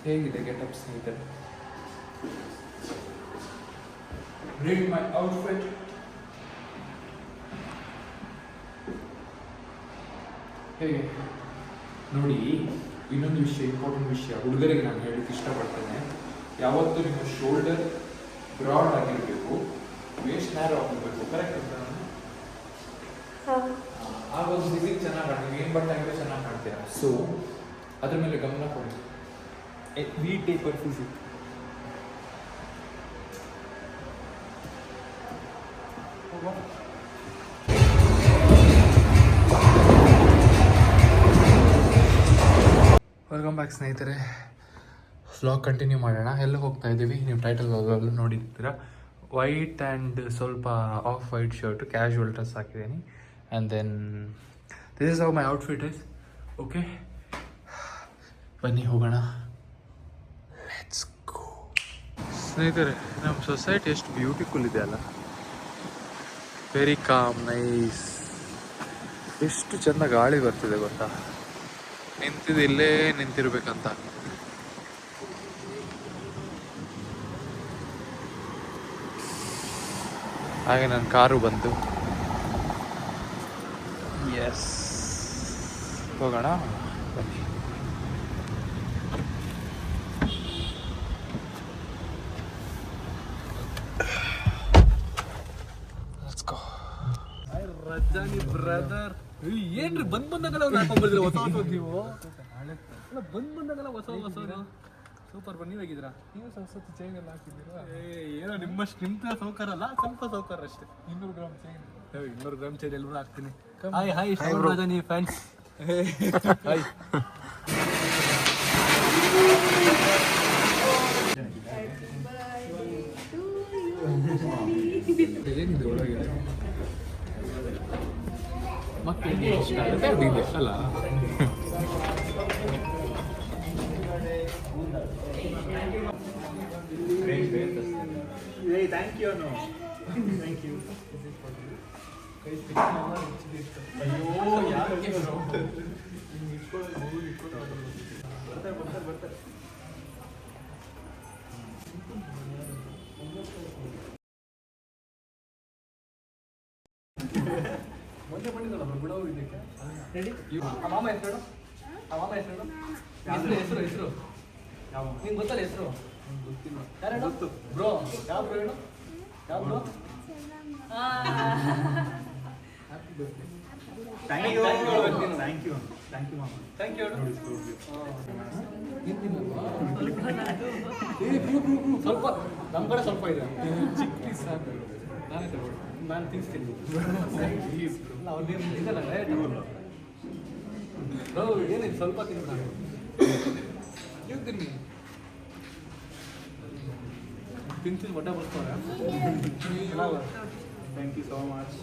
ಹೇಗಿದೆ ಗೆಟಪ್ ಸ್ನೇಹಿತರೆ? ರೀಡ್ ಮೈ ಔಟ್ಫಿಟ್. ಹೇಗೆ ನೋಡಿ, ಇನ್ನೊಂದು ವಿಷಯ, ಇಂಪಾರ್ಟೆಂಟ್ ವಿಷಯ ಹುಡುಗರಿಗೆ ನಾನು ಹೇಳಲಿಕ್ಕೆ ಇಷ್ಟಪಡ್ತೇನೆ. ಯಾವತ್ತೂ ನಿಮ್ಮ ಶೋಲ್ಡರ್ ಬ್ರಾಡ್ ಆಗಿರಬೇಕು, ವೇಸ್ಟ್ ನ್ಯಾರೋ ಆಗಿರಬೇಕು. ಕರೆಕ್ಟ್? ಆಗ ಒಂದು ಫಿಸಿಕ್ ಚೆನ್ನಾಗಿ ಕಾಣ್ತೀವಿ, ಏನು ಬಟ್ಟೆ ಆಗಿರೋ ಚೆನ್ನಾಗಿ ಕಾಣ್ತೀರಾ. ಸೊ ಅದ್ರ ಮೇಲೆ ಗಮನ ಕೊಡಿ. We take our physique. Welcome back ಸ್ನೇಹಿತರೆ. ವ್ಲಾಗ್ ಕಂಟಿನ್ಯೂ ಮಾಡೋಣ. ಎಲ್ಲ ಹೋಗ್ತಾ ಇದ್ದೀವಿ, ನೀವು ಟೈಟಲ್ ನೋಡಿರ್ತೀರ. ವೈಟ್ ಆ್ಯಂಡ್ ಸ್ವಲ್ಪ off white shirt, casual dress ಹಾಕಿದ್ದೀನಿ. And then this is how my outfit is. Okay, ಬನ್ನಿ ಹೋಗೋಣ. Let's go. ಸ್ನೇಹಿತರೆ, ನಮ್ಮ ಸೊಸೈಟಿ ಎಷ್ಟು ಬ್ಯೂಟಿಫುಲ್ ಇದೆ ಅಲ್ಲ. Very calm, nice. ಎಷ್ಟು ಚೆಂದ ಗಾಳಿ ಬರ್ತಿದೆ ಗೊತ್ತಾ. ನಿಂತಿದ್ದು ಇಲ್ಲೇ ನಿಂತಿರ್ಬೇಕಂತ. ಹಾಗೆ ನನ್ನ ಕಾರು ಬಂತು. ಎಸ್, ಹೋಗೋಣ ಬನ್ನಿ. ರಜಾನಿ ಬ್ರದರ್, ಏನ್ರಿ ಬಂದಾಗಲ್ಲ ಹಾಕೊಂಡ್ಬಂದಿರ ಹೊಸ ಹೊಸ ನೀವು? ಬಂದಾಗಲ್ಲ ಹೊಸ ಹೊಸದು ಸೂಪರ್. ಬನ್ನಿ, ಹೇಗಿದ್ದೀರಾ ನೀವು? ಸ್ವಲ್ಪ ಚೈನ್ ಎಲ್ಲ ಹಾಕಿದ್ದೀರಾ? ಏನೋ ನಿಮ್ಮಷ್ಟು ನಿಂತ ಸೌಕರ್ಯ ಅಲ್ಲ, ಸ್ವಲ್ಪ ಸೌಕರ್ಯ ಅಷ್ಟೇ. 200 ಗ್ರಾಮ್ ಚೈನ್. 200 ಗ್ರಾಮ್ ಚೈನ್ ಎಲ್ಲರೂ ಹಾಕ್ತೀನಿ. Hi hi Rajini fans. Hi. ಏನಿದೆ ಒಳಗೆ? ಮಕ್ಕಳಿಗೆ ಇಷ್ಟ ಆಗುತ್ತೆ ಅದಿದೆ ಅಲ್ಲ. Thank you. Thank you. ಅಯ್ಯೋ, ಯಾಕೆ ಬರ್ತಾರೆ. ಮೊನ್ನೆ ಬಂದಿದ್ದಲ್ಲ ಬಿಡೋರು ಇದಕ್ಕೆ. ರೆಡಿ? ಮಾಮ ಹೆಸರು? ಮಾಮ ಹೆಸರು? ಹೆಸರು ಯಾವ? ನಿಂಗೆ ಗೊತ್ತಲ್ಲ ಹೆಸರು? ಗೊತ್ತಿಲ್ಲ. ಯಾರು ಗೊತ್ತು ಬ್ರೋ? ಯಾವ ಬ್ರೋ ಹೇಳು? ಯಾವ bro? Happy birthday. Thank you. Thank you. Thank you ಮಾಮ. Thank you. ಸ್ವಲ್ಪ ನಮ್ಮ ಕಡೆ ಸ್ವಲ್ಪ ಇದೆ, ಚಿಕ್ಕ ಪೀಸ್ ಸಾಕು. ನಾನೇ ತಗೊಳ್ಳಿ, ನಾನು ತಿನ್ನಿಸ್ತೀನಿ. ಅವ್ರು ಇದಲ್ಲ ಏನಿದೆ, ಸ್ವಲ್ಪ ತಿನ್ನು. ನಾನು ನೀವು ತಿನ್ನಿ. ತಿಂತೀನಿ, ಹೊಟ್ಟೆ ಬರ್ತಾರೆ. Thank you so much.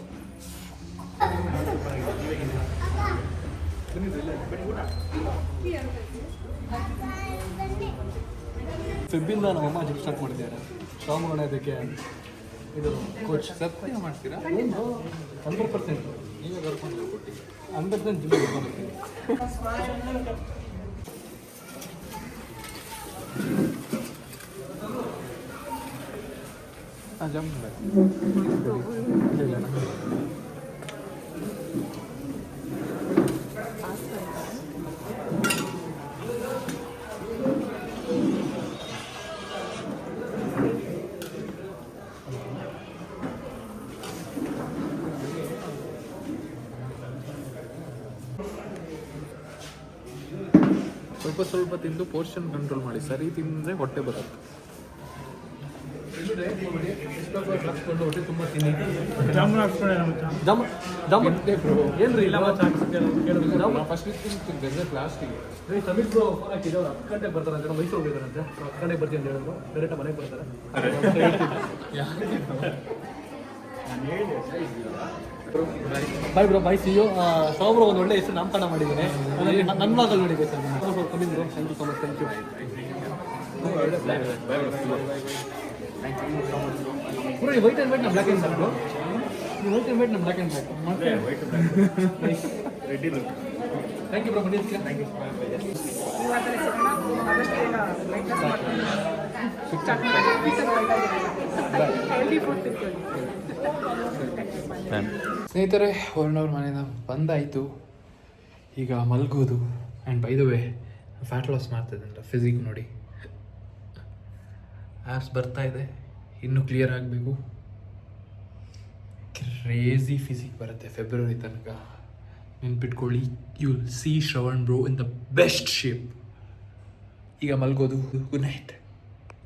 ಫೆಬ್ಬಿಂದ ನಮ್ಮಮ್ಮ ಜಿಪ್ ಸ್ಟಾರ್ಟ್ ಮಾಡಿದ್ದಾರೆ. ಸೋಮವಾರ ಇದಕ್ಕೆ ಇದು ಕೋಚ್ ಸತ್ಯ ಮಾಡ್ತೀರಾ? 100%. ನೀವೇ ಕರ್ಕೊಂಡು ಕೊಟ್ಟು 100% ಜಿಮ್ ಕರ್ಕೊಂಡ್ಬರ್ತೀನಿ. ಜಂಪ್ ಸ್ವಲ್ಪ ತಿಂದು ಪೋರ್ಷನ್ ಕಂಟ್ರೋಲ್ ಮಾಡಿ. ಸರಿ ತಿಂದರೆ ಹೊಟ್ಟೆ ಬರುತ್ತೆ. ಹೊಟ್ಟೆ ತುಂಬ ತಿನ್ನಿ. ಏನ್ರಿ ಇಲ್ಲ ಫಸ್ಟ್ ತಿಂತಿದ್ದೆ ಲಾಸ್ಟಿಗೆ. ಸಮೀರ್ ಬ್ರೋ ಫೋನ್ ಹಾಕಿದ್ರು, 10 ಗಂಟೆಗೆ ಬರ್ತಾರಂತೆ. ಮೈಸೂರು ಹೋಗಿದ್ದಾರಂತೆ. 10 ಗಂಟೆಗೆ ಬರ್ತೀನಿ ಅಂತ ಹೇಳಿದ್ರು. ಡೈರೆಕ್ಟ್ ಮನೆಗೆ ಬರ್ತಾರೆ. Bye bro, bye. See you. ಸೌಮ್ರ ಒಂದು ಒಳ್ಳೆ ಹೆಸರು ನಾಮಕರಣ ಮಾಡಿದ್ದೀನಿ. ನನ್ನ ಮಗಲ್ಲಿ ನೋಡಿದೆ sir. Coming bro, thank you so much. Thank you. Bro ಈ ವೈಟ್ ಆ್ಯಂಡ್ ವೈಟ್ ನಮ್ಮ ಬ್ಲ್ಯಾಕ್ ಆ್ಯಂಡ್ ಬ್ಲ್ಯಾಕ್ ಈ ವೈಟ್ ಆ್ಯಂಡ್ ವೈಟ್ ನಮ್ಮ black and black ready thank you bro ಬಂದಿದ್ದಕ್ಕೆ ಥ್ಯಾಂಕ್ ಯು ಸ್ನೇಹಿತರೆ ವರ್ಣವ್ರ ಮನೆಯಿಂದ ಬಂದಾಯಿತು. ಈಗ ಮಲ್ಗೋದು. And by the way fat loss ಮಾಡ್ತಾಯಿದ್ದಂತ ಫಿಸಿಕ್ ನೋಡಿ ಆ್ಯಪ್ಸ್ ಬರ್ತಾ ಇದೆ, ಇನ್ನೂ ಕ್ಲಿಯರ್ ಆಗಬೇಕು. ಕ್ರೇಜಿ ಫಿಸಿಕ್ ಬರುತ್ತೆ ಫೆಬ್ರವರಿ ತನಕ. ನೆನ್ಪಿಟ್ಕೊಳ್ಳಿ, U C Shravan bro in the best shape. ಈಗ ಮಲ್ಗೋದು. Good night.